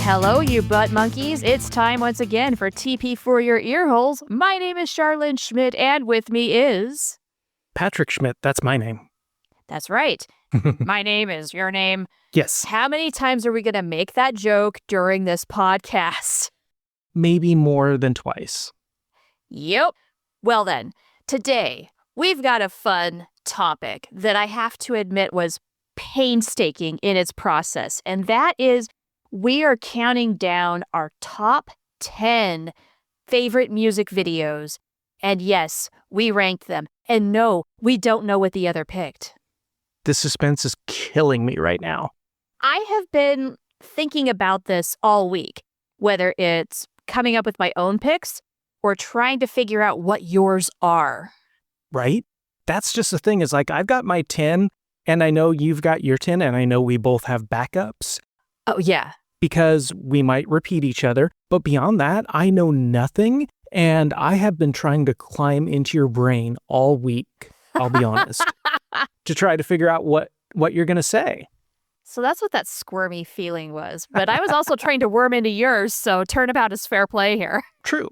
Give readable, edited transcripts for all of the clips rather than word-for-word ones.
Hello, you butt monkeys. It's time once again for TP For Your Earholes. My name is Charlene Schmidt, and with me is... Patrick Schmidt, that's my name. That's right. My name is your name. Yes. How many times are we going to make that joke during this podcast? Maybe more than twice. Yep. Well then, today we've got a fun topic that I have to admit was painstaking in its process, and that is we are counting down our top 10 favorite music videos. And yes, we ranked them. And no, we don't know what the other picked. The suspense is killing me right now. I have been thinking about this all week, whether it's coming up with my own picks or trying to figure out what yours are. Right? That's just the thing is like I've got my 10 and I know you've got your 10 and I know we both have backups. Oh, yeah. Because we might repeat each other. But beyond that, I know nothing. And I have been trying to climb into your brain all week, I'll be honest, to try to figure out what you're going to say. So that's what that squirmy feeling was. But I was also trying to worm into yours, so turnabout is fair play here. True.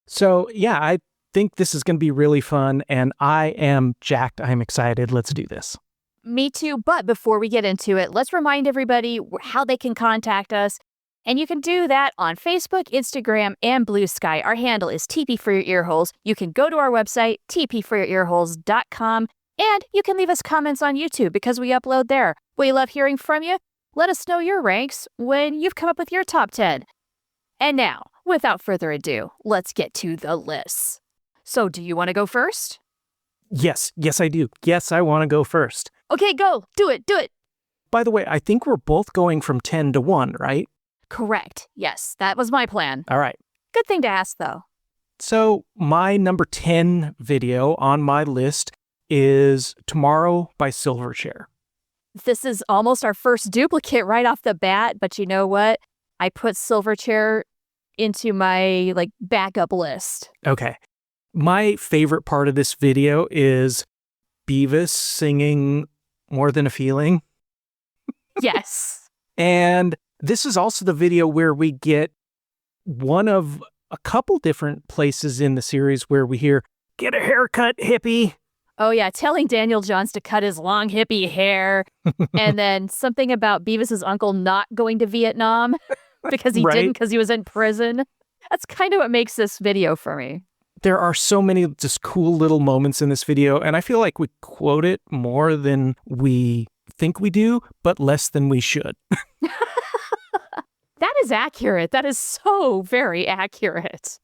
So, yeah, I think this is going to be really fun, and I am jacked. I'm excited. Let's do this. Me too. But before we get into it, let's remind everybody how they can contact us. And you can do that on Facebook, Instagram, and Blue Sky. Our handle is TP For Your Earholes. You can go to our website, tpforyourearholes.com, and you can leave us comments on YouTube because we upload there. We love hearing from you. Let us know your ranks when you've come up with your top 10. And now, without further ado, let's get to the lists. So do you want to go first? Yes, I do. Yes, I want to go first. Okay, go. Do it. By the way, I think we're both going from 10 to 1, right? Correct. Yes, that was my plan. All right. Good thing to ask, though. So my number 10 video on my list is Tomorrow by Silverchair. This is almost our first duplicate right off the bat, but you know what? I put Silverchair into my backup list. Okay. My favorite part of this video is Beavis singing More Than a Feeling. Yes. And this is also the video where we get one of a couple different places in the series where we hear, "Get a haircut, hippie." Oh, yeah. Telling Daniel Johns to cut his long hippie hair. And then something about Beavis's uncle not going to Vietnam because he didn't because he was in prison. That's kind of what makes this video for me. There are so many just cool little moments in this video, and I feel like we quote it more than we think we do, but less than we should. That is accurate. That is so very accurate.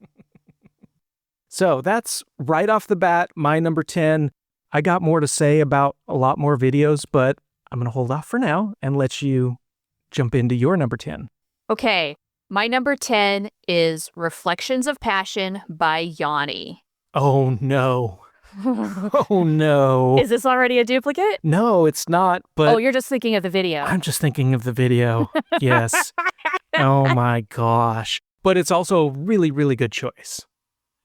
So that's right off the bat, my number 10. I got more to say about a lot more videos, but I'm going to hold off for now and let you jump into your number 10. Okay. My number 10 is Reflections of Passion by Yanni. Oh, no. Oh, no. Is this already a duplicate? No, it's not, but... Oh, you're just thinking of the video. I'm just thinking of the video. Yes. Oh, my gosh. But it's also a really, really good choice.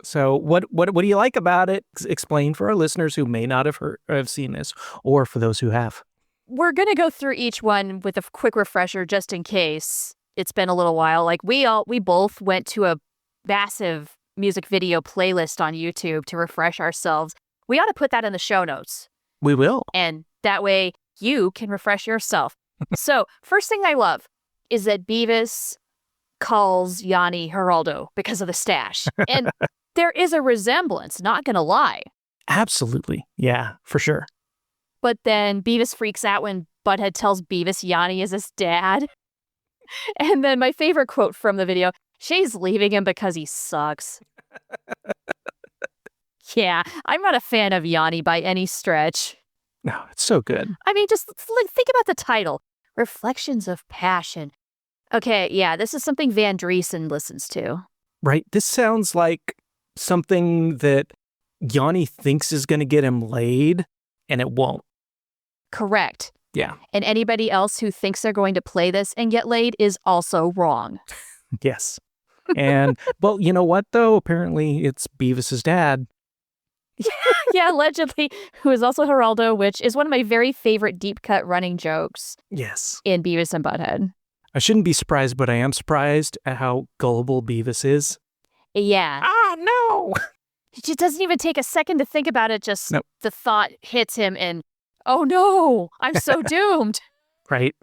So what do you like about it? Explain for our listeners who may not have seen this, or for those who have. We're going to go through each one with a quick refresher just in case it's been a little while. We both went to a massive music video playlist on YouTube to refresh ourselves. We ought to put that in the show notes. We will. And that way you can refresh yourself. So first thing I love is that Beavis calls Yanni Geraldo because of the stash. And there is a resemblance, not going to lie. Absolutely. Yeah, for sure. But then Beavis freaks out when Butthead tells Beavis Yanni is his dad. And then my favorite quote from the video, she's leaving him because he sucks. Yeah, I'm not a fan of Yanni by any stretch. No, it's so good. I mean, just think about the title, Reflections of Passion. Okay, yeah, this is something Van Driesen listens to. Right, this sounds like something that Yanni thinks is going to get him laid, and it won't. Correct. Yeah. And anybody else who thinks they're going to play this and get laid is also wrong. Yes. And, well, you know what, though? Apparently it's Beavis's dad. Yeah, allegedly, who is also Geraldo, which is one of my very favorite deep cut running jokes. Yes. In Beavis and Butt-head. I shouldn't be surprised, but I am surprised at how gullible Beavis is. Yeah. Ah, no! It just doesn't even take a second to think about it. Just Nope. the thought hits him and, oh no, I'm so doomed. Right?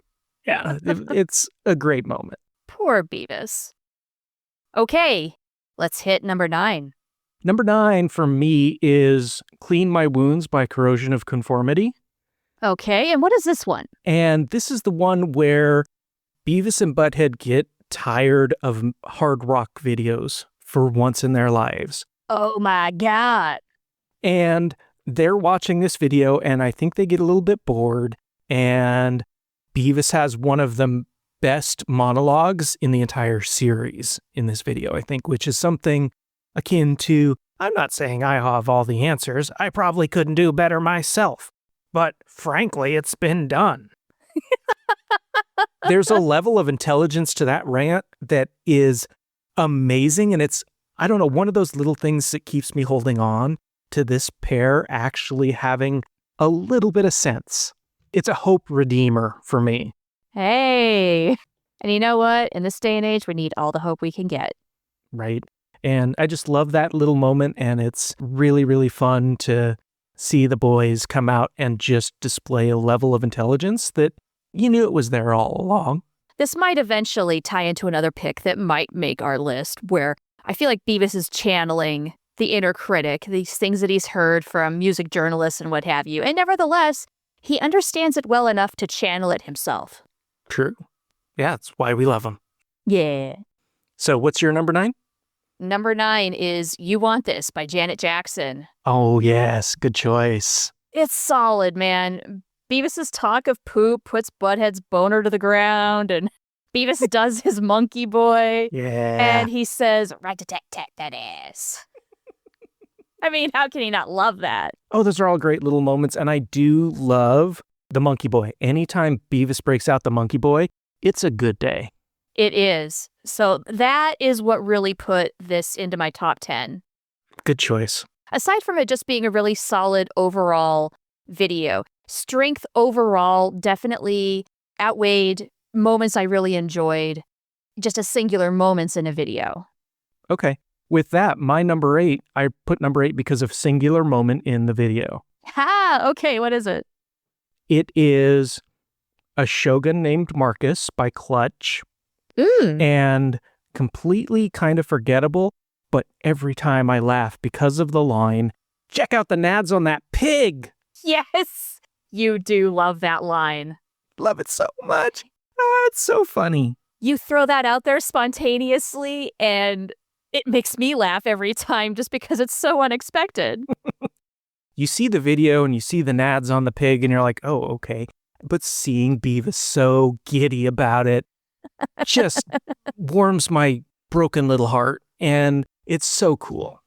Yeah, it's a great moment. Poor Beavis. Okay, let's hit number 9. Number 9 for me is Clean My Wounds by Corrosion of Conformity. Okay, and what is this one? And this is the one where Beavis and Butt-head get tired of hard rock videos for once in their lives. Oh my God. And they're watching this video, and I think they get a little bit bored, and Beavis has one of the best monologues in the entire series in this video, I think, which is something akin to, I'm not saying I have all the answers. I probably couldn't do better myself. But frankly, it's been done. There's a level of intelligence to that rant that is amazing. And it's, I don't know, one of those little things that keeps me holding on to this pair actually having a little bit of sense. It's a hope redeemer for me. Hey. And you know what? In this day and age, we need all the hope we can get. Right. And I just love that little moment. And it's really, really fun to see the boys come out and just display a level of intelligence that you knew it was there all along. This might eventually tie into another pick that might make our list, where I feel like Beavis is channeling the inner critic, these things that he's heard from music journalists and what have you. And nevertheless, he understands it well enough to channel it himself. True. Yeah, that's why we love him. Yeah. So what's your number 9? Number 9 is You Want This by Janet Jackson. Oh, yes. Good choice. It's solid, man. Beavis's talk of poop puts Butthead's boner to the ground, and Beavis does his monkey boy. Yeah. And he says, rat-a-tat-tat that ass. I mean, how can he not love that? Oh, those are all great little moments. And I do love the monkey boy. Anytime Beavis breaks out the monkey boy, it's a good day. It is. So that is what really put this into my top 10. Good choice. Aside from it just being a really solid overall video, strength overall definitely outweighed moments I really enjoyed, just as singular moments in a video. Okay. With that, my number 8, I put number 8 because of singular moment in the video. Ha! Okay, what is it? It is A Shogun Named Marcus by Clutch. And completely kind of forgettable, but every time I laugh because of the line, check out the nads on that pig. Yes, you do love that line. Love it so much. Oh, it's so funny. You throw that out there spontaneously, and it makes me laugh every time just because it's so unexpected. You see the video and you see the nads on the pig and you're like, oh, okay. But seeing Beavis so giddy about it just warms my broken little heart. And it's so cool.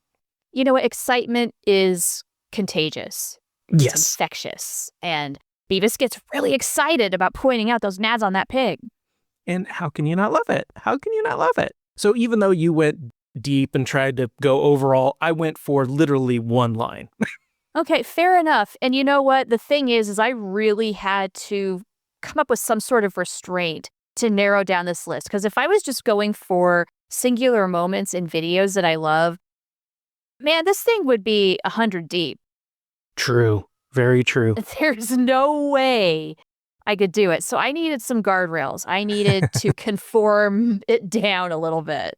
You know what? Excitement is contagious. Yes. It's infectious. And Beavis gets really excited about pointing out those nads on that pig. And how can you not love it? How can you not love it? So even though you went deep and tried to go overall, I went for literally one line. Okay, fair enough. And you know what? The thing is I really had to come up with some sort of restraint to narrow down this list. Because if I was just going for singular moments in videos that I love, man, this thing would be 100 deep. True. Very true. There's no way I could do it. So I needed some guardrails. I needed to conform it down a little bit.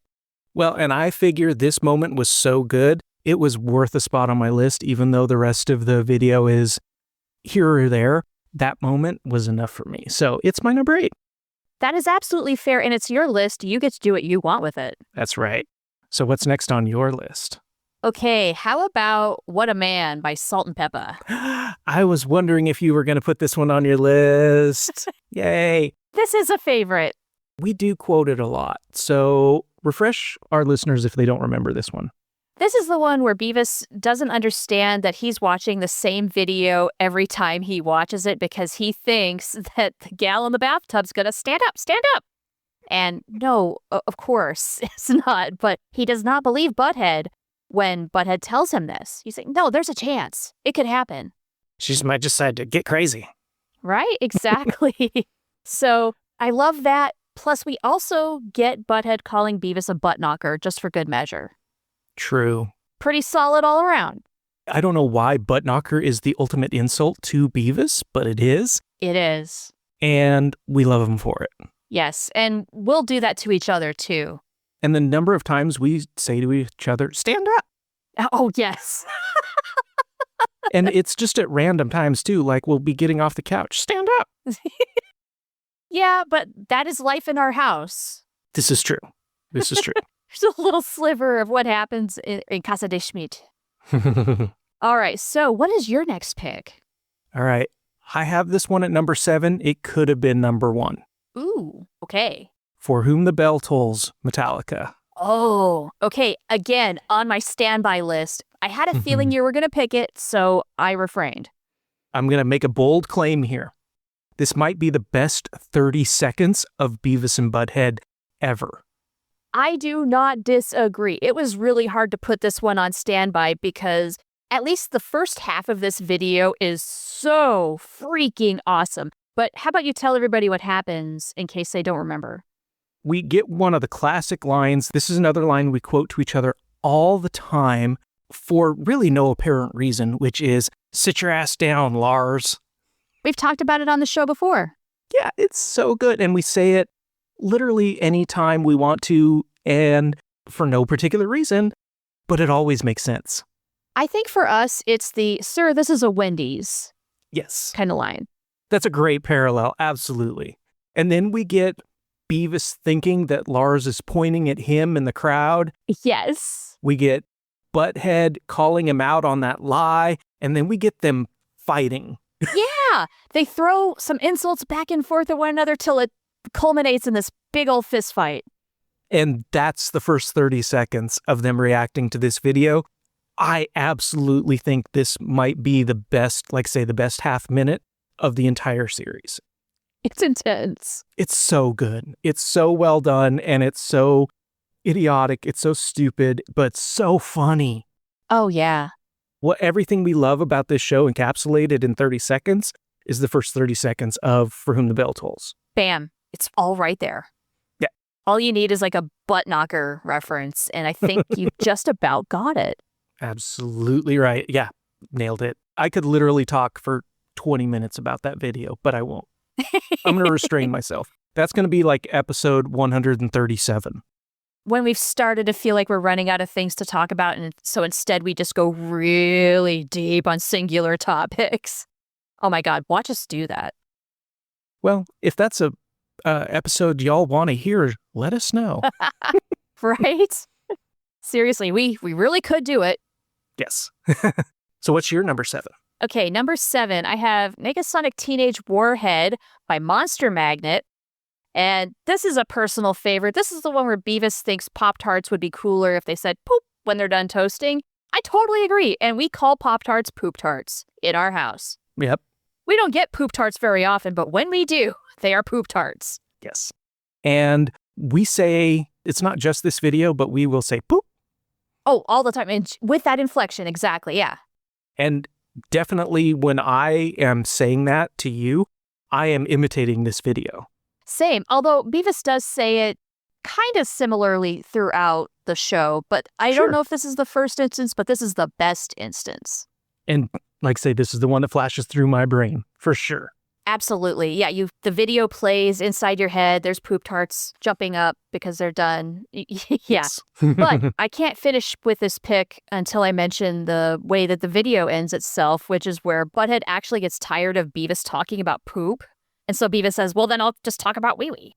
Well, and I figure this moment was so good, it was worth a spot on my list, even though the rest of the video is here or there. That moment was enough for me. So it's my number 8. That is absolutely fair, and it's your list. You get to do what you want with it. That's right. So what's next on your list? Okay, how about What a Man by Salt and Peppa? I was wondering if you were going to put this one on your list. Yay. This is a favorite. We do quote it a lot. So refresh our listeners if they don't remember this one. This is the one where Beavis doesn't understand that he's watching the same video every time he watches it because he thinks that the gal in the bathtub's gonna stand up. And no, of course, it's not. But he does not believe Butthead when Butthead tells him this. He's like, no, there's a chance. It could happen. She just might decide to get crazy. Right? Exactly. So I love that Plus, we also get Butthead calling Beavis a butt knocker just for good measure. True. Pretty solid all around. I don't know why butt knocker is the ultimate insult to Beavis, but it is. It is. And we love him for it. Yes, and we'll do that to each other, too. And the number of times we say to each other, stand up. Oh, yes. And it's just at random times, too. Like, we'll be getting off the couch. Stand up. Yeah, but that is life in our house. This is true. This is true. There's a little sliver of what happens in Casa de Schmidt. All right, so what is your next pick? All right. I have this one at number 7. It could have been number 1. Ooh, okay. For Whom the Bell Tolls, Metallica. Oh, okay. Again, on my standby list. I had a feeling you were going to pick it, so I refrained. I'm going to make a bold claim here. This might be the best 30 seconds of Beavis and Butt-head ever. I do not disagree. It was really hard to put this one on standby because at least the first half of this video is so freaking awesome. But how about you tell everybody what happens in case they don't remember? We get one of the classic lines. This is another line we quote to each other all the time for really no apparent reason, which is, sit your ass down, Lars. We've talked about it on the show before. Yeah, it's so good. And we say it literally anytime we want to and for no particular reason, but it always makes sense. I think for us, it's the, sir, this is a Wendy's Yes. kind of line. That's a great parallel. Absolutely. And then we get Beavis thinking that Lars is pointing at him in the crowd. Yes. We get Butthead calling him out on that lie. And then we get them fighting. Yeah. They throw some insults back and forth at one another till it culminates in this big old fist fight. And that's the first 30 seconds of them reacting to this video. I absolutely think this might be the best, like say, the best half minute of the entire series. It's intense. It's so good. It's so well done, and it's so idiotic. It's so stupid, but so funny. Oh, yeah. Everything we love about this show encapsulated in 30 seconds is the first 30 seconds of For Whom the Bell Tolls. Bam. It's all right there. Yeah. All you need is like a butt knocker reference, and I think you just about got it. Absolutely right. Yeah, nailed it. I could literally talk for 20 minutes about that video, but I won't. I'm going to restrain myself. That's going to be like episode 137. When we've started to feel like we're running out of things to talk about, and so instead we just go really deep on singular topics. Oh my God, watch us do that. Well, if that's a episode y'all want to hear, let us know. Right? Seriously, we really could do it. Yes. So what's your number 7? Okay, number 7, I have Negasonic Teenage Warhead by Monster Magnet. And this is a personal favorite. This is the one where Beavis thinks Pop-Tarts would be cooler if they said poop when they're done toasting. I totally agree. And we call Pop-Tarts Poop-Tarts in our house. Yep. We don't get Poop-Tarts very often, but when we do, they are Poop-Tarts. Yes. And we say, it's not just this video, but we will say poop. Oh, all the time. And with that inflection, exactly, yeah. And definitely when I am saying that to you, I am imitating this video. Same, although Beavis does say it kind of similarly throughout the show, but I don't know if this is the first instance, but this is the best instance. And like I say, this is the one that flashes through my brain, for sure. Absolutely. Yeah, the video plays inside your head. There's Poop-Tarts jumping up because they're done. Yeah. But I can't finish with this pick until I mention the way that the video ends itself, which is where Butthead actually gets tired of Beavis talking about poop. And so Beavis says, well, then I'll just talk about wee-wee.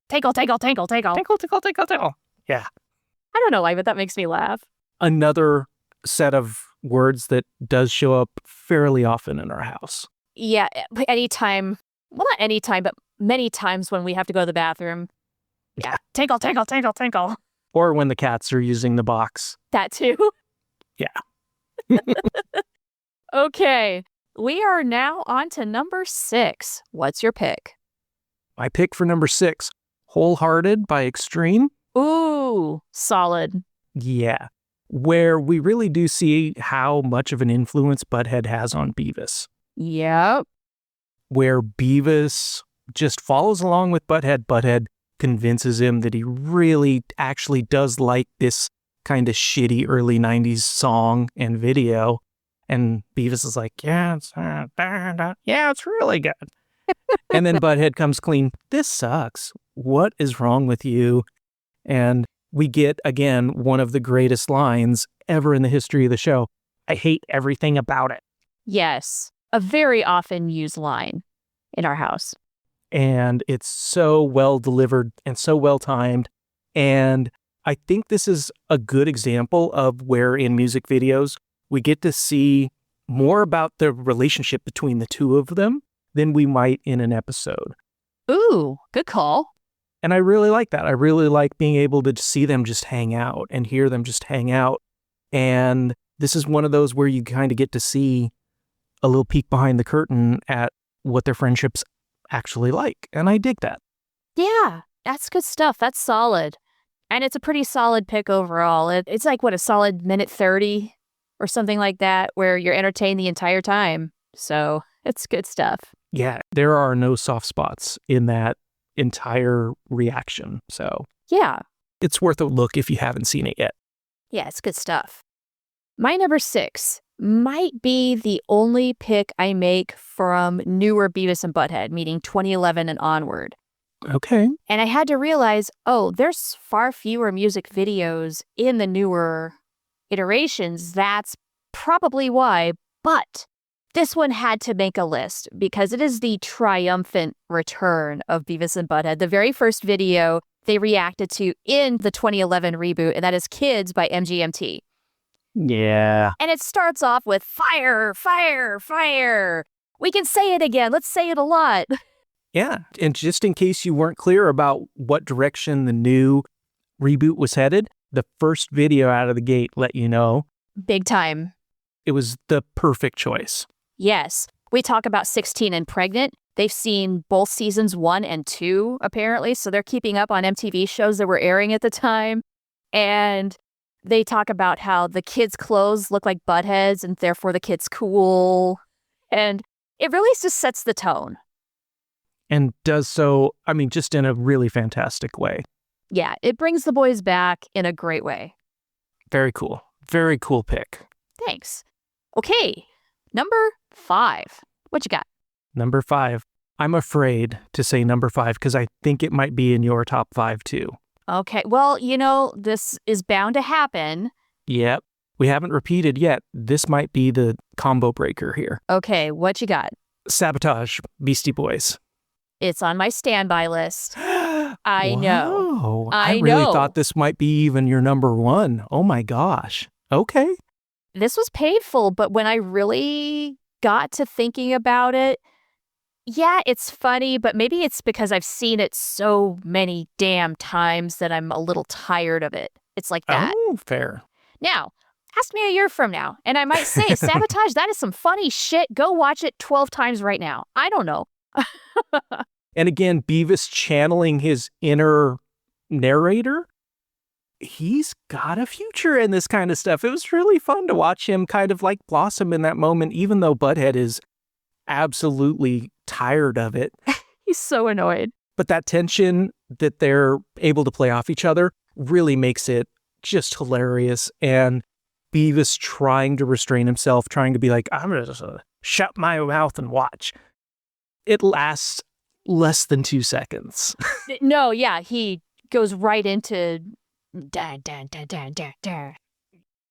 Tinkle, tinkle, tinkle, tinkle. Tinkle, tinkle, tinkle, tinkle. Yeah. I don't know why, but that makes me laugh. Another set of words that does show up fairly often in our house. Yeah, anytime, well, not anytime, but many times when we have to go to the bathroom. Yeah, tinkle, tinkle, tinkle, tinkle. Or when the cats are using the box. That too. Yeah. Okay, we are now on to number 6. What's your pick? My pick for number 6, Wholehearted by Extreme. Ooh, solid. Yeah. Where we really do see how much of an influence Butthead has on Beavis. Yep. Where Beavis just follows along with Butthead. Butthead convinces him that he really actually does like this kind of shitty early 90s song and video. And Beavis is like, yeah, it's really good. And then Butthead comes clean. This sucks. What is wrong with you? And we get, again, one of the greatest lines ever in the history of the show. I hate everything about it. Yes. A very often used line in our house. And it's so well delivered and so well timed. And I think this is a good example of where in music videos we get to see more about the relationship between the two of them than we might in an episode. Ooh, good call. And I really like that. I really like being able to see them just hang out and hear them just hang out. And this is one of those where you kind of get to see a little peek behind the curtain at what their friendship's actually like. And I dig that. Yeah, that's good stuff. That's solid. And it's a pretty solid pick overall. It's like, what, a solid minute 30 or something like that, where you're entertained the entire time. So it's good stuff. Yeah, there are no soft spots in that entire reaction. So yeah, it's worth a look if you haven't seen it yet. Yeah, it's good stuff. My number 6 might be the only pick I make from newer Beavis and Butt-head, meaning 2011 and onward. Okay. And I had to realize, there's far fewer music videos in the newer iterations. That's probably why. But this one had to make a list because it is the triumphant return of Beavis and Butt-head. The very first video they reacted to in the 2011 reboot, and that is Kids by MGMT. Yeah. And it starts off with fire, fire, fire. We can say it again. Let's say it a lot. Yeah. And just in case you weren't clear about what direction the new reboot was headed, the first video out of the gate let you know. Big time. It was the perfect choice. Yes. We talk about 16 and Pregnant. They've seen both seasons 1 and 2, apparently. So they're keeping up on MTV shows that were airing at the time. And they talk about how the kids' clothes look like butt heads and therefore the kids cool. And it really just sets the tone. And does so, just in a really fantastic way. Yeah, it brings the boys back in a great way. Very cool. Very cool pick. Thanks. Okay, number 5. What you got? Number 5. I'm afraid to say number 5 because I think it might be in your top 5 too. Okay, well, this is bound to happen. Yep. We haven't repeated yet. This might be the combo breaker here. Okay, what you got? Sabotage, Beastie Boys. It's on my standby list. I know. I really thought this might be even your number 1. Oh my gosh. Okay. This was painful, but when I really got to thinking about it, yeah, it's funny, but maybe it's because I've seen it so many damn times that I'm a little tired of it. It's like that. Oh, fair. Now, ask me a year from now, and I might say, Sabotage, that is some funny shit. Go watch it 12 times right now. I don't know. And again, Beavis channeling his inner narrator. He's got a future in this kind of stuff. It was really fun to watch him kind of like blossom in that moment, even though Butthead is absolutely tired of it. He's so annoyed. But that tension that they're able to play off each other really makes it just hilarious. And Beavis trying to restrain himself, trying to be like, I'm going to shut my mouth and watch. It lasts less than 2 seconds. No, yeah, he goes right into da, da, da, da, da, da.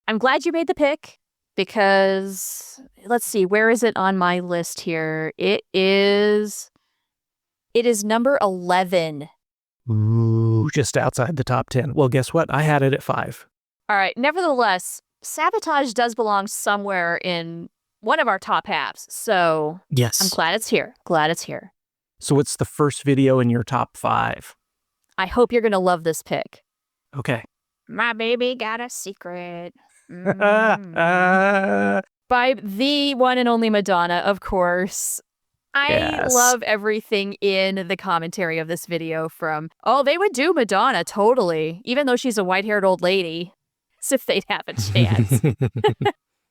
I'm glad you made the pick because let's see, where is it on my list here? It is number 11. Ooh, just outside the top 10. Well, guess what? I had it at 5. All right. Nevertheless, Sabotage does belong somewhere in one of our top halves. So yes, I'm glad it's here. Glad it's here. So what's the first video in your top 5? I hope you're going to love this pick. Okay. My baby got a secret. By the one and only Madonna, of course. I love everything in the commentary of this video from, they would do Madonna, totally. Even though she's a white-haired old lady. As if they'd have a chance.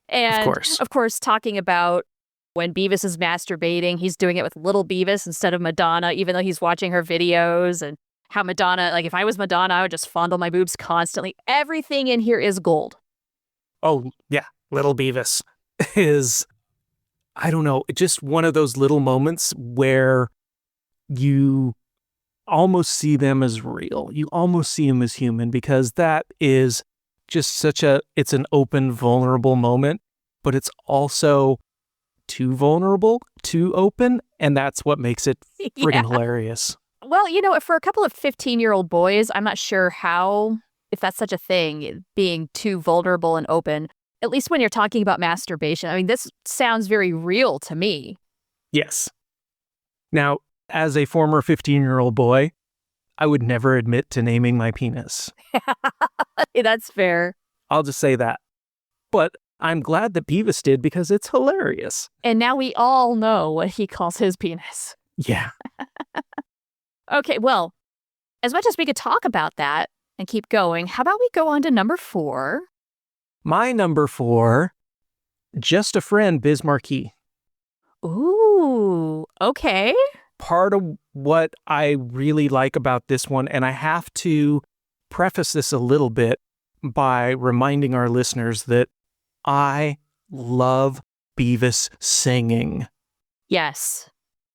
And, of course, talking about When Beavis is masturbating, he's doing it with little Beavis instead of Madonna, even though he's watching her videos. And how Madonna, like if I was Madonna, I would just fondle my boobs constantly. Everything in here is gold. Oh, yeah. Little Beavis is, I don't know, just one of those little moments where you almost see them as real. You almost see them as human, because that is just it's an open, vulnerable moment, but it's also too vulnerable, too open, and that's what makes it friggin' hilarious. Well, for a couple of 15-year-old boys, I'm not sure if that's such a thing, being too vulnerable and open, at least when you're talking about masturbation. I mean, this sounds very real to me. Yes. Now, as a former 15-year-old boy, I would never admit to naming my penis. That's fair. I'll just say that. But I'm glad that Beavis did, because it's hilarious. And now we all know what he calls his penis. Yeah. Okay, well, as much as we could talk about that and keep going, how about we go on to number 4? My number 4, Just a Friend, Biz Markie. Ooh, okay. Part of what I really like about this one, and I have to preface this a little bit by reminding our listeners that I love Beavis singing. Yes.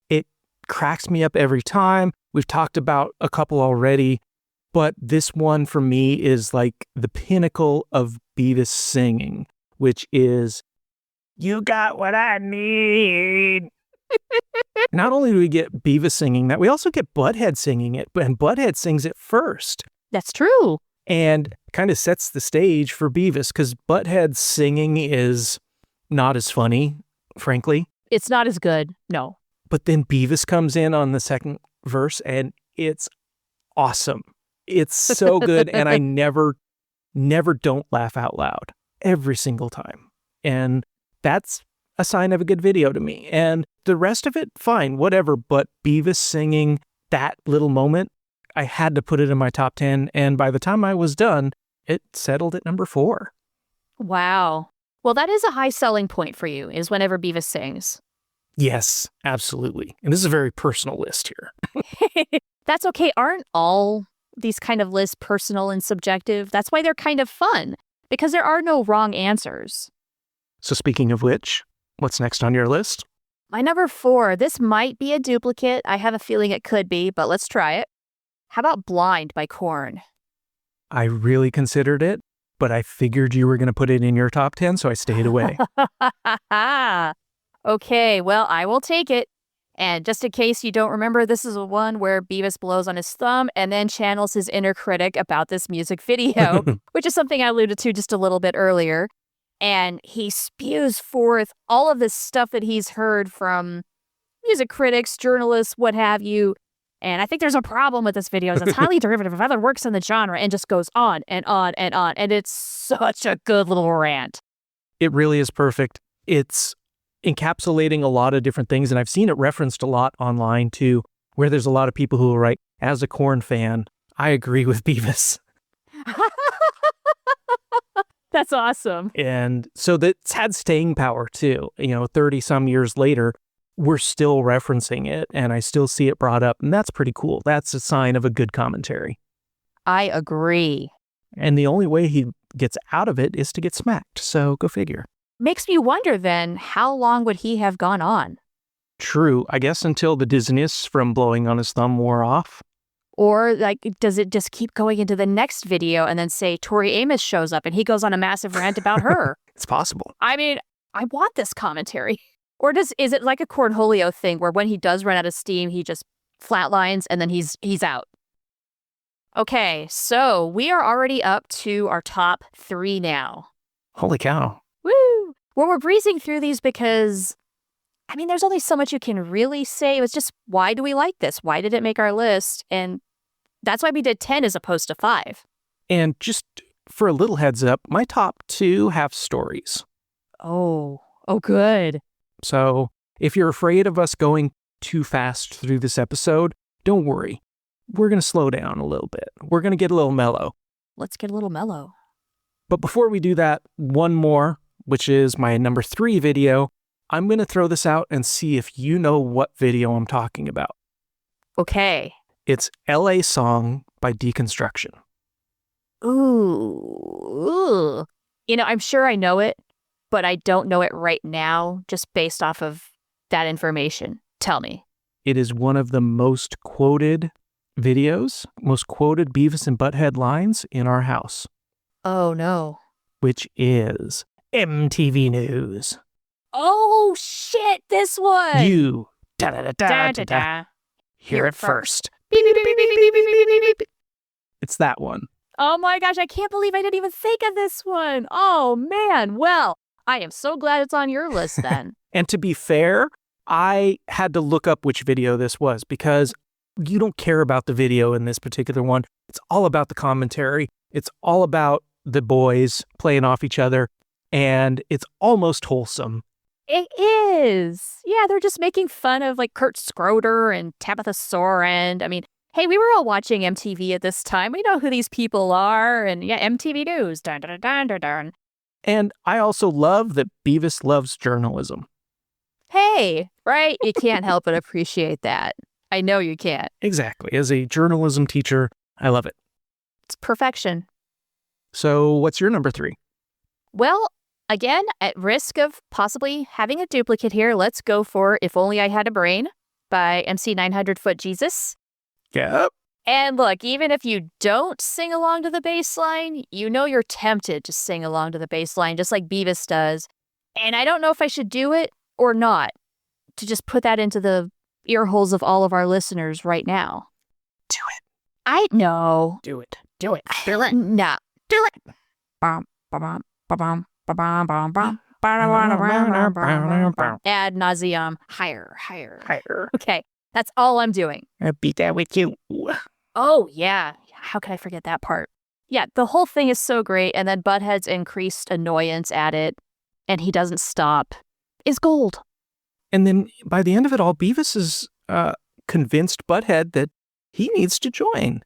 It cracks me up every time. We've talked about a couple already, but this one for me is like the pinnacle of Beavis singing, which is, "You got what I need." Not only do we get Beavis singing that, we also get Butt-head singing it, and Butt-head sings it first. That's true. And kind of sets the stage for Beavis, because Butt-head singing is not as funny, frankly. It's not as good, no. But then Beavis comes in on the second verse, and it's awesome. It's so good, and I never don't laugh out loud every single time. And that's a sign of a good video to me. And the rest of it, fine, whatever. But Beavis singing that little moment, I had to put it in my top 10. And by the time I was done, it settled at number 4. Wow. Well, that is a high selling point for you, is whenever Beavis sings. Yes, absolutely. And this is a very personal list here. That's okay. Aren't all these kind of lists personal and subjective? That's why they're kind of fun, because there are no wrong answers. So speaking of which, what's next on your list? My number 4, this might be a duplicate. I have a feeling it could be, but let's try it. How about Blind by Korn? I really considered it, but I figured you were going to put it in your top 10, so I stayed away. Okay, well, I will take it. And just in case you don't remember, this is the one where Beavis blows on his thumb and then channels his inner critic about this music video, which is something I alluded to just a little bit earlier. And he spews forth all of this stuff that he's heard from music critics, journalists, what have you. And I think there's a problem with this video. It's highly derivative of other works in the genre and just goes on and on and on. And it's such a good little rant. It really is perfect. It's encapsulating a lot of different things. And I've seen it referenced a lot online too, where there's a lot of people who will write, as a Korn fan, I agree with Beavis. That's awesome. And so that's had staying power too. 30 some years later, we're still referencing it and I still see it brought up. And that's pretty cool. That's a sign of a good commentary. I agree. And the only way he gets out of it is to get smacked. So go figure. Makes me wonder then, how long would he have gone on? True. I guess until the dizziness from blowing on his thumb wore off. Or does it just keep going into the next video and then say Tori Amos shows up and he goes on a massive rant about her? It's possible. I mean, I want this commentary. Or is it like a Cornholio thing where when he does run out of steam, he just flatlines and then he's out? Okay, so we are already up to our top 3 now. Holy cow. Woo! Well, we're breezing through these because, there's only so much you can really say. It was just, why do we like this? Why did it make our list? And that's why we did 10 as opposed to 5. And just for a little heads up, my top 2 have stories. Oh, good. So if you're afraid of us going too fast through this episode, don't worry. We're going to slow down a little bit. We're going to get a little mellow. Let's get a little mellow. But before we do that, one more, which is my number 3 video, I'm going to throw this out and see if you know what video I'm talking about. Okay. It's LA Song by Deconstruction. Ooh. I'm sure I know it, but I don't know it right now just based off of that information. Tell me. It is one of the most quoted videos, most quoted Beavis and Butt-head lines in our house. Oh, no. Which is MTV News. Oh, shit, this one. You hear it first. Beep, beep, beep, beep, beep, beep, beep, beep, beep. It's that one. Oh my gosh, I can't believe I didn't even think of this one. Oh man, well, I am so glad it's on your list then. And to be fair, I had to look up which video this was because you don't care about the video in this particular one. It's all about the commentary. It's all about the boys playing off each other, and it's almost wholesome. It is. Yeah, they're just making fun of like Kurt Schroeder and Tabitha Soren. I mean, hey, we were all watching MTV at this time. We know who these people are. And yeah, MTV News. Dun, dun, dun, dun, dun. And I also love that Beavis loves journalism. Hey, right? You can't help but appreciate that. I know you can't. Exactly. As a journalism teacher, I love it. It's perfection. So what's your number 3? Well, again, at risk of possibly having a duplicate here, let's go for If Only I Had a Brain by MC 900 Foot Jesus. Yep. And look, even if you don't sing along to the bass line, you know you're tempted to sing along to the bass line, just like Beavis does. And I don't know if I should do it or not, to just put that into the ear holes of all of our listeners right now. Do it. I know. Do it. Do it. Do it. No. Do it. Bum, ba-bum, ba-bum, ba-bum, bum, bum. Ad nauseum. Higher. Higher. Okay. That's all I'm doing. I'll beat that with you. Oh, yeah. How could I forget that part? Yeah, the whole thing is so great. And then Butthead's increased annoyance at it, and he doesn't stop, is gold. And then by the end of it all, Beavis is convinced Butthead that he needs to join.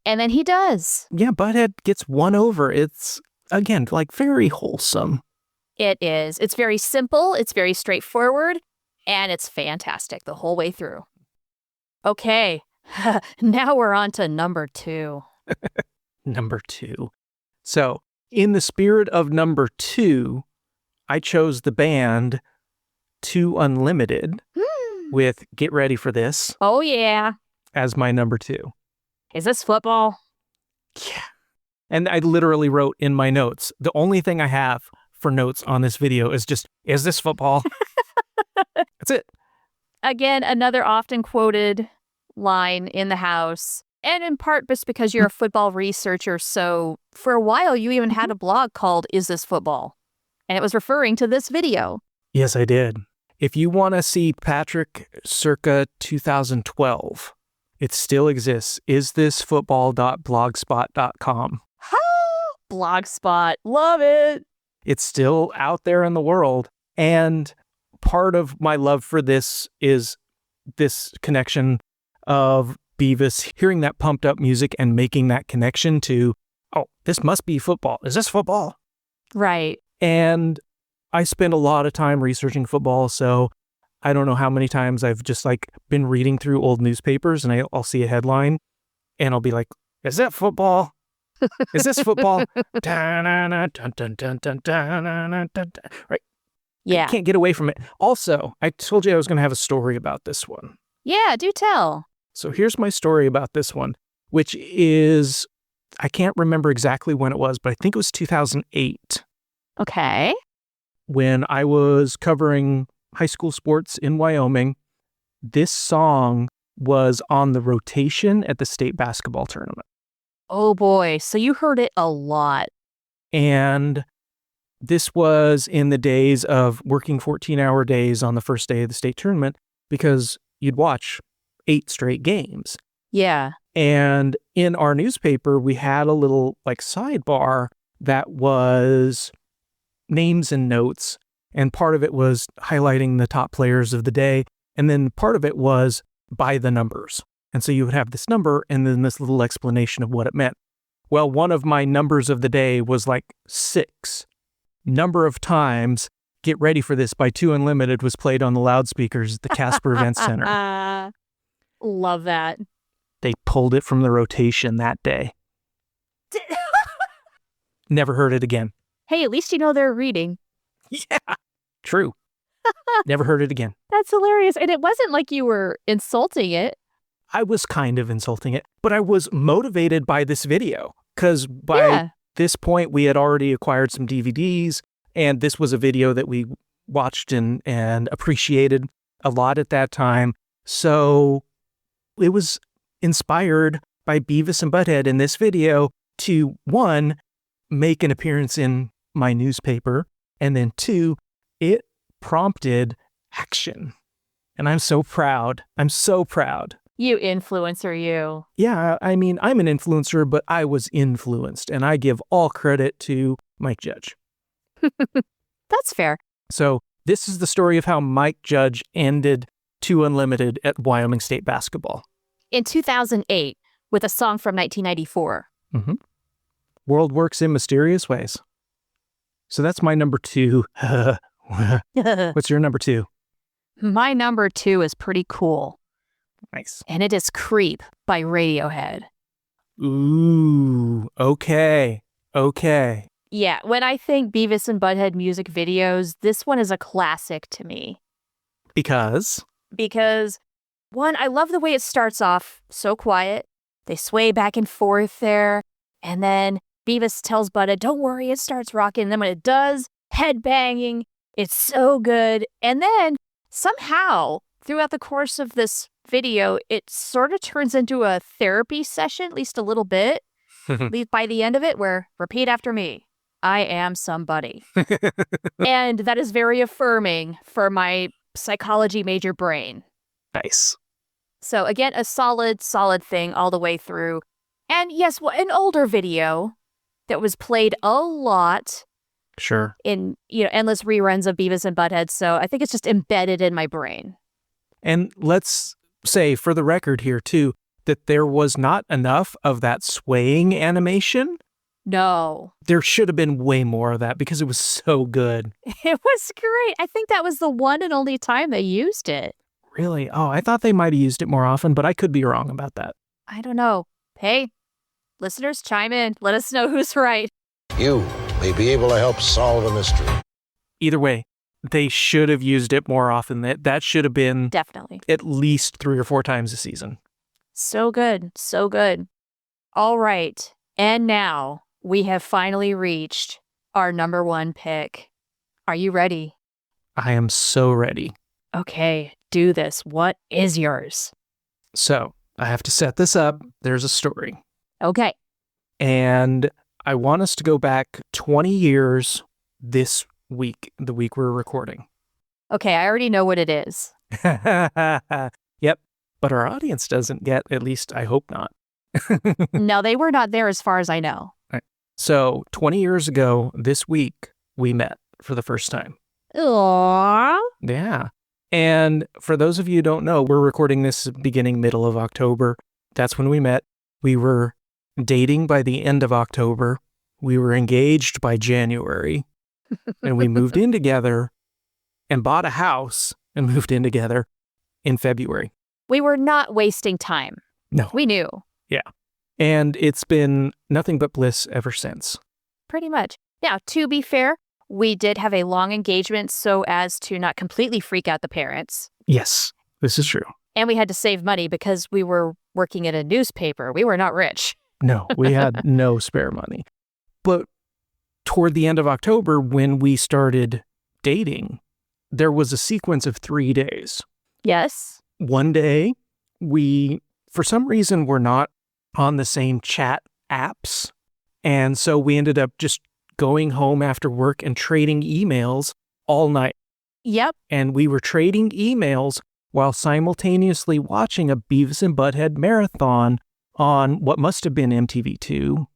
And then he does. Yeah, Butthead gets won over. It's, again, like very wholesome. It is. It's very simple. It's very straightforward. And it's fantastic the whole way through. Okay, now we're on to number 2. Number 2. So, in the spirit of number 2, I chose the band 2 Unlimited with Get Ready for This. Oh, yeah. As my number 2. Is this football? Yeah. And I literally wrote in my notes, the only thing I have for notes on this video is just, is this football? That's it. Again, another often quoted line in the house, and in part just because you're a football researcher. So for a while, you even had a blog called Is This Football? And it was referring to this video. Yes, I did. If you want to see Patrick circa 2012, it still exists. isthisfootball.blogspot.com. Blogspot. Love it. It's still out there in the world. And part of my love for this is this connection of Beavis hearing that pumped up music and making that connection to, oh, this must be football. Is this football? Right. And I spend a lot of time researching football, so I don't know how many times I've just like been reading through old newspapers and I'll see a headline and I'll be like, is that football? Is this football? Right. Yeah. I can't get away from it. Also, I told you I was going to have a story about this one. Yeah, do tell. So here's my story about this one, which is, I can't remember exactly when it was, but I think it was 2008. Okay. When I was covering high school sports in Wyoming. This song was on the rotation at the state basketball tournament. Oh boy, so you heard it a lot. And this was in the days of working 14-hour days on the first day of the state tournament because you'd watch 8 straight games. Yeah. And in our newspaper, we had a little like sidebar that was names and notes. And part of it was highlighting the top players of the day. And then part of it was by the numbers. And so you would have this number and then this little explanation of what it meant. Well, one of my numbers of the day was like 6. Number of times Get Ready for This by 2 Unlimited was played on the loudspeakers at the Casper Event Center. Love that. They pulled it from the rotation that day. Never heard it again. Hey, at least you know they're reading. Yeah, true. Never heard it again. That's hilarious. And it wasn't like you were insulting it. I was kind of insulting it, but I was motivated by this video because by this point we had already acquired some DVDs, and this was a video that we watched and appreciated a lot at that time. So it was inspired by Beavis and Butt-head in this video to, 1, make an appearance in my newspaper, and then 2, it prompted action. And I'm so proud. I'm so proud. You influencer, you. Yeah, I mean, I'm an influencer, but I was influenced, and I give all credit to Mike Judge. That's fair. So this is the story of how Mike Judge ended 2 Unlimited at Wyoming State basketball. In 2008, with a song from 1994. Mm-hmm. World works in mysterious ways. So that's my number 2. What's your number 2? My number 2 is pretty cool. Nice. And it is Creep by Radiohead. Ooh, okay. Yeah, when I think Beavis and Butt-head music videos, this one is a classic to me. Because, 1, I love the way it starts off so quiet. They sway back and forth there. And then Beavis tells Butt-head, don't worry, it starts rocking. And then when it does, head banging. It's so good. And then somehow, throughout the course of this video, it sort of turns into a therapy session, at least a little bit. By the end of it, where repeat after me, I am somebody. And that is very affirming for my psychology major brain. Nice. So again, a solid thing all the way through. And yes, an older video that was played a lot. Sure. In, endless reruns of Beavis and Butt-head. So I think it's just embedded in my brain. And let's say, for the record here, too, that there was not enough of that swaying animation. No. There should have been way more of that because it was so good. It was great. I think that was the one and only time they used it. Really? Oh, I thought they might have used it more often, but I could be wrong about that. I don't know. Hey, listeners, chime in. Let us know who's right. You may be able to help solve a mystery. Either way, they should have used it more often. That should have been definitely at least 3 or 4 times a season. So good. So good. All right. And now we have finally reached our number 1 pick. Are you ready? I am so ready. Okay, do this. What is yours? So I have to set this up. There's a story. Okay. And I want us to go back 20 years this week, the week we're recording. Okay, I already know what it is. Yep. But our audience doesn't get, at least I hope not. No, they were not there as far as I know. Right. So 20 years ago this week, we met for the first time. Aww. Yeah. And for those of you who don't know, we're recording this middle of October. That's when we met. We were dating by the end of October. We were engaged by January. And we moved in together and bought a house and moved in together in February. We were not wasting time. No. We knew. Yeah. And it's been nothing but bliss ever since. Pretty much. Now, to be fair, we did have a long engagement so as to not completely freak out the parents. Yes, this is true. And we had to save money because we were working at a newspaper. We were not rich. No, we had no spare money. But toward the end of October, when we started dating, there was a sequence of 3 days. Yes. One day, we, for some reason, were not on the same chat apps. And so we ended up just going home after work and trading emails all night. Yep. And we were trading emails while simultaneously watching a Beavis and Butt-head marathon on what must have been MTV2.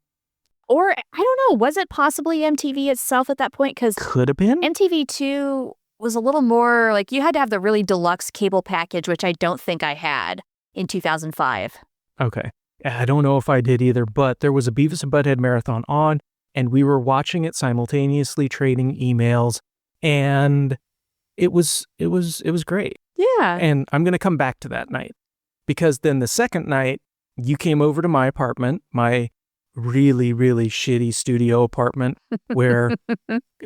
Or, I don't know, was it possibly MTV itself at that point? Because could have been. MTV2 was a little more like you had to have the really deluxe cable package, which I don't think I had in 2005. Okay. I don't know if I did either, but there was a Beavis and Butt-head marathon on, and we were watching it simultaneously, trading emails, And it was great. Yeah. And I'm going to come back to that night, because then the second night you came over to my apartment, my really, really shitty studio apartment, where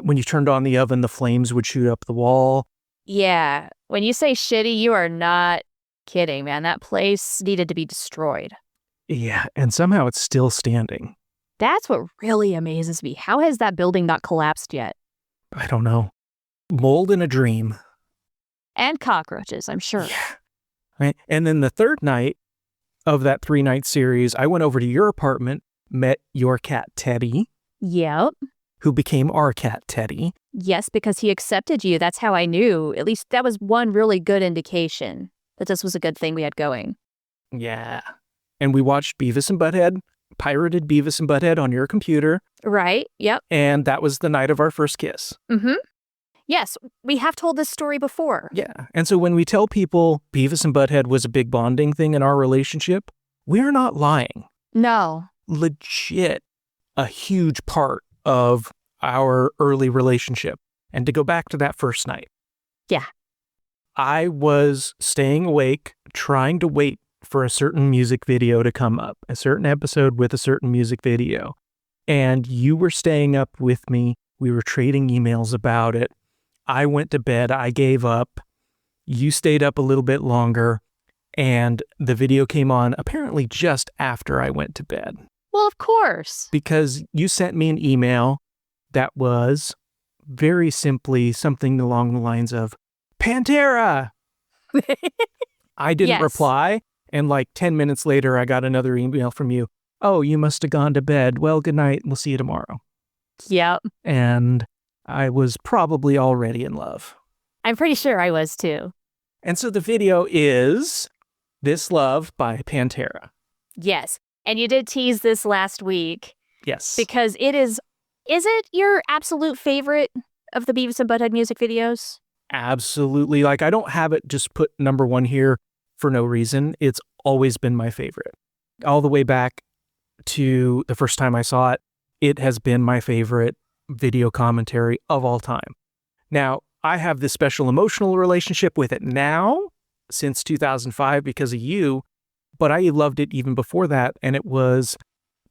when you turned on the oven, the flames would shoot up the wall. Yeah. When you say shitty, you are not kidding, man. That place needed to be destroyed. Yeah. And somehow it's still standing. That's what really amazes me. How has that building not collapsed yet? I don't know. Mold in a dream. And cockroaches, I'm sure. Yeah. Right. And then the third night of that 3-night series, I went over to your apartment, met your cat, Teddy, Yep. who became our cat, Teddy. Yes, because he accepted you. That's how I knew. At least that was one really good indication that this was a good thing we had going. Yeah. And we watched Beavis and Butt-head, pirated Beavis and Butt-head on your computer. Right? Yep. And that was the night of our first kiss. Mm-hmm. Yes, we have told this story before. Yeah. And so when we tell people Beavis and Butt-head was a big bonding thing in our relationship, we're not lying. No. Legit a huge part of our early relationship. And to go back to that first night. Yeah. I was staying awake, trying to wait for a certain music video to come up, a certain episode with a certain music video. And you were staying up with me. We were trading emails about it. I went to bed. I gave up. You stayed up a little bit longer. And the video came on apparently just after I went to bed. Well, of course. Because you sent me an email that was very simply something along the lines of, Pantera! I didn't Yes. reply. And like 10 minutes later, I got another email from you. Oh, you must have gone to bed. Well, good night. We'll see you tomorrow. Yep. And I was probably already in love. I'm pretty sure I was too. And so the video is This Love by Pantera. Yes. And you did tease this last week Yes. because it is it your absolute favorite of the Beavis and Butt-head music videos? Absolutely. Like, I don't have it just put number one here for no reason. It's always been my favorite. All the way back to the first time I saw it, it has been my favorite video commentary of all time. Now, I have this special emotional relationship with it now since 2005 because of you, but I loved it even before that. And it was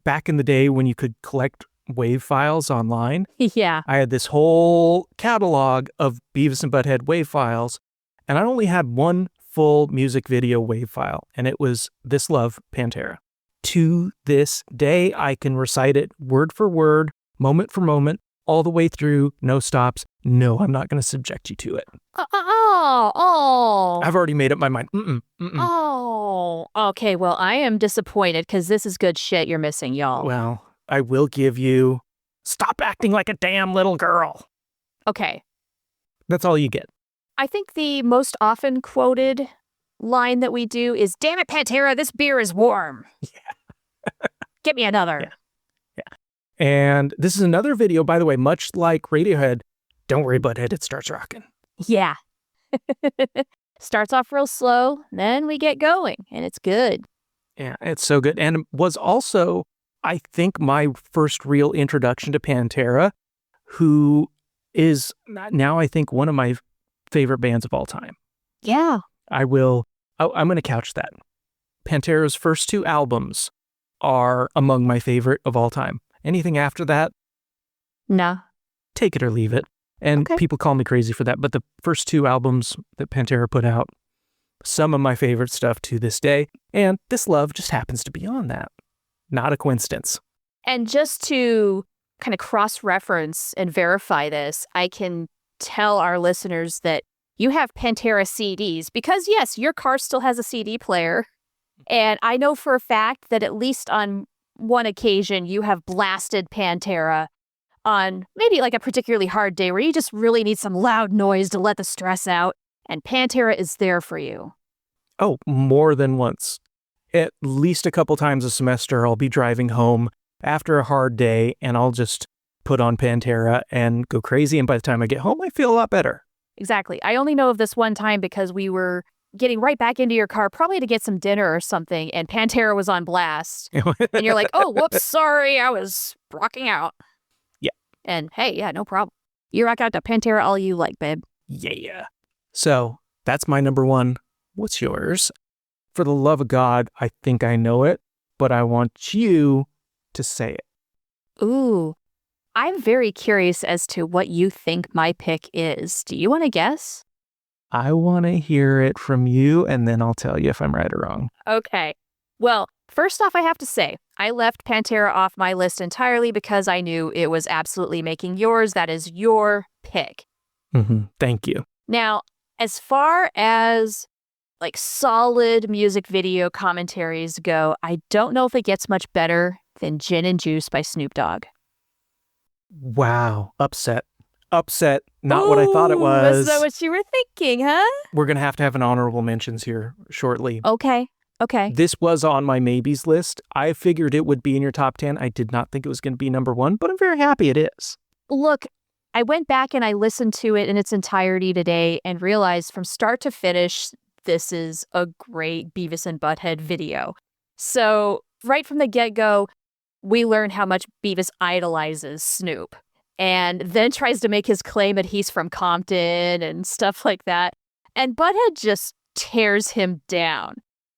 back in the day when you could collect WAV files online. Yeah. I had this whole catalog of Beavis and Butt-head WAV files, and I only had one full music video WAV file, and it was This Love, Pantera. To this day, I can recite it word for word, moment for moment, all the way through, no stops. No, I'm not going to subject you to it. Oh. I've already made up my mind. Oh. Okay, well, I am disappointed because this is good shit you're missing, y'all. Well, I will give you, stop acting like a damn little girl. Okay. That's all you get. I think the most often quoted line that we do is, damn it, Pantera, this beer is warm. Yeah. Get me another. Yeah. And this is another video, by the way, much like Radiohead. Don't worry, Butthead, it starts rocking. Yeah. Starts off real slow, then we get going, and it's good. Yeah, it's so good. And was also, I think, my first real introduction to Pantera, who is now, I think, one of my favorite bands of all time. Yeah. I'm going to couch that. Pantera's first two albums are among my favorite of all time. Anything after that, No. take it or leave it. And Okay. people call me crazy for that. But the first two albums that Pantera put out, some of my favorite stuff to this day. And This Love just happens to be on that. Not a coincidence. And just to kind of cross-reference and verify this, I can tell our listeners that you have Pantera CDs because, yes, your car still has a CD player. And I know for a fact that at least on one occasion, you have blasted Pantera on maybe like a particularly hard day where you just really need some loud noise to let the stress out. And Pantera is there for you. Oh, more than once. At least a couple times a semester, I'll be driving home after a hard day and I'll just put on Pantera and go crazy. And by the time I get home, I feel a lot better. Exactly. I only know of this one time because we were getting right back into your car, probably to get some dinner or something, and Pantera was on blast. And you're like, oh, whoops, sorry, I was rocking out. Yeah. And hey, yeah, no problem. You rock out to Pantera all you like, babe. Yeah. So that's my number one. What's yours? For the love of God, I think I know it, but I want you to say it. Ooh, I'm very curious as to what you think my pick is. Do you want to guess? I want to hear it from you, and then I'll tell you if I'm right or wrong. Okay. Well, first off, I have to say, I left Pantera off my list entirely because I knew it was absolutely making yours. That is your pick. Thank you. Now, as far as like solid music video commentaries go, I don't know if it gets much better than Gin and Juice by Snoop Dogg. Wow. Upset. Not what I thought it was. That's not what you were thinking, huh? We're going to have an honorable mentions here shortly. Okay. This was on my maybes list. I figured it would be in your top 10. I did not think it was going to be number one, but I'm very happy it is. Look, I went back and I listened to it in its entirety today and realized from start to finish, this is a great Beavis and Butt-head video. So right from the get-go, we learn how much Beavis idolizes Snoop and then tries to make his claim that he's from Compton and stuff like that. And Butt-head just tears him down.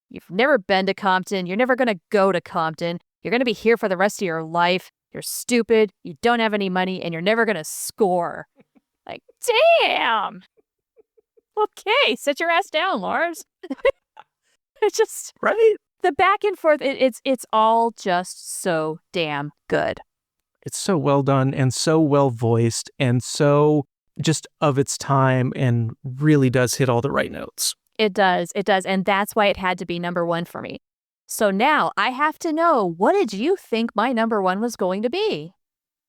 You've never been to Compton. You're never going to go to Compton. You're going to be here for the rest of your life. You're stupid. You don't have any money, and you're never going to score. Like, damn. Okay, sit your ass down, Lars. It's just right. The back and forth. It's all just so damn good. It's so well done and so well voiced and so just of its time and really does hit all the right notes. It does. And that's why it had to be number one for me. So now I have to know, what did you think my number one was going to be?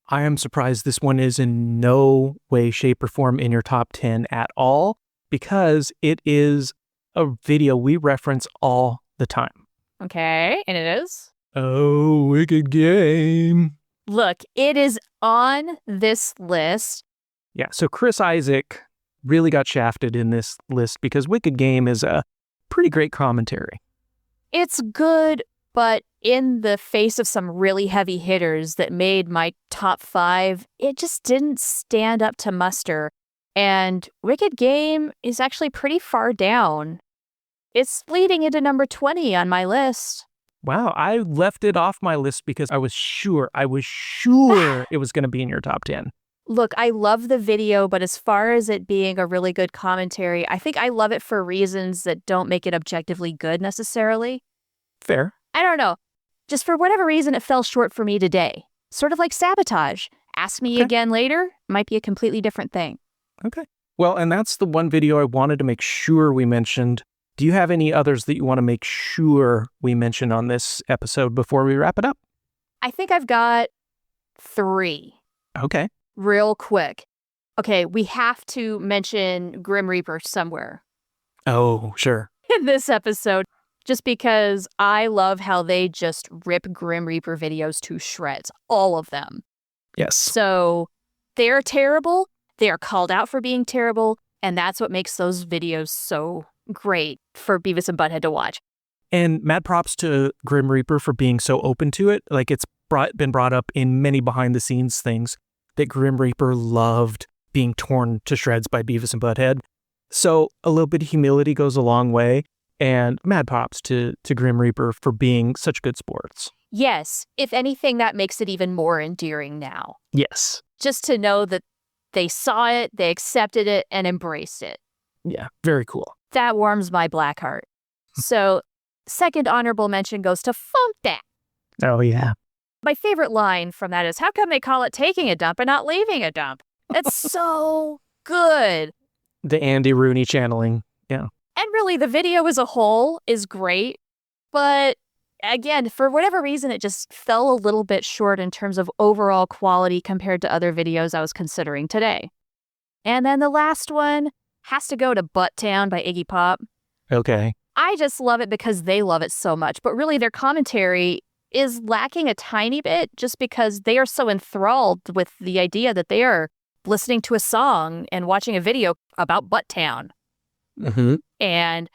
I am surprised this one is in no way, shape, or form in your top 10 at all, because it is a video we reference all the time. Okay, and it is? Oh, Wicked Game. Look, it is on this list. Yeah, so Chris Isaak really got shafted in this list because Wicked Game is a pretty great commentary. It's good, but in the face of some really heavy hitters that made my top 5, it just didn't stand up to muster. And Wicked Game is actually pretty far down. It's leading into number 20 on my list. Wow, I left it off my list because I was sure it was going to be in your top 10. Look, I love the video, but as far as it being a really good commentary, I think I love it for reasons that don't make it objectively good necessarily. Fair. I don't know. Just for whatever reason, it fell short for me today. Sort of like Sabotage. Ask me again later, might be a completely different thing. Okay. Well, and that's the one video I wanted to make sure we mentioned. Do you have any others that you want to make sure we mention on this episode before we wrap it up? I think I've got 3. Okay. Real quick. Okay, we have to mention Grim Reaper somewhere Oh, sure. in this episode, just because I love how they just rip Grim Reaper videos to shreds. All of them. Yes. So they're terrible. They are called out for being terrible. And that's what makes those videos so great for Beavis and Butt-head to watch. And mad props to Grim Reaper for being so open to it. Like it's been brought up in many behind the scenes things that Grim Reaper loved being torn to shreds by Beavis and Butt-head. So a little bit of humility goes a long way. And mad props to Grim Reaper for being such good sports. Yes. If anything, that makes it even more endearing now. Yes. Just to know that they saw it, they accepted it, and embraced it. Yeah, very cool. That warms my black heart. So, second honorable mention goes to Funk That. Oh, yeah. My favorite line from that is, how come they call it taking a dump and not leaving a dump? That's so good. The Andy Rooney channeling. Yeah. And really, the video as a whole is great. But again, for whatever reason, it just fell a little bit short in terms of overall quality compared to other videos I was considering today. And then the last one has to go to Butt Town by Iggy Pop. Okay. I just love it because they love it so much. But really, their commentary is lacking a tiny bit just because they are so enthralled with the idea that they are listening to a song and watching a video about Butt Town. Mm-hmm. And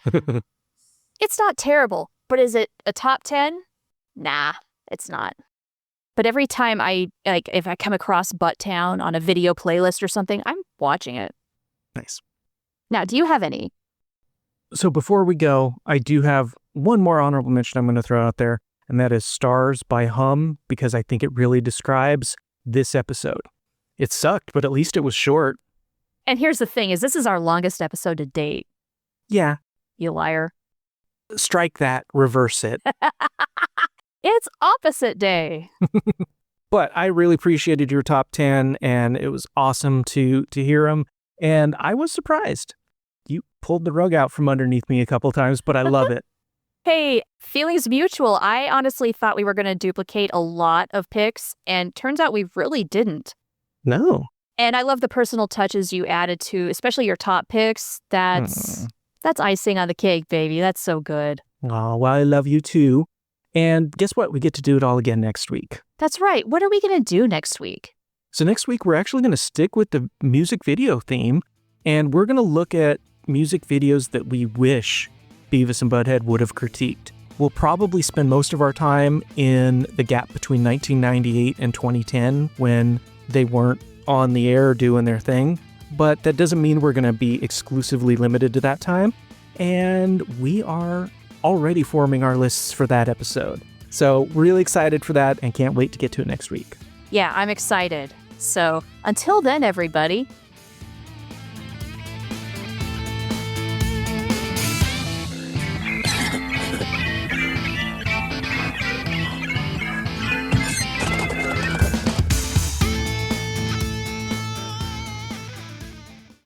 it's not terrible, but is it a top 10? Nah, it's not. But every time if I come across Butt Town on a video playlist or something, I'm watching it. Nice. Now, do you have any? So before we go, I do have one more honorable mention I'm going to throw out there, and that is Stars by Hum, because I think it really describes this episode. It sucked, but at least it was short. And here's the thing, is this is our longest episode to date. Yeah. You liar. Strike that, reverse it. It's opposite day. But I really appreciated your top 10, and it was awesome to hear them. And I was surprised. You pulled the rug out from underneath me a couple times, but I love it. Hey, feelings mutual. I honestly thought we were going to duplicate a lot of picks, and turns out we really didn't. No. And I love the personal touches you added to, especially your top picks. That's icing on the cake, baby. That's so good. Oh, well, I love you too. And guess what? We get to do it all again next week. That's right. What are we going to do next week? So next week, we're actually going to stick with the music video theme, and we're going to look at music videos that we wish Beavis and Butt-head would have critiqued. We'll probably spend most of our time in the gap between 1998 and 2010 when they weren't on the air doing their thing, but that doesn't mean we're going to be exclusively limited to that time, and we are already forming our lists for that episode. So really excited for that and can't wait to get to it next week. Yeah, I'm excited. So until then, everybody,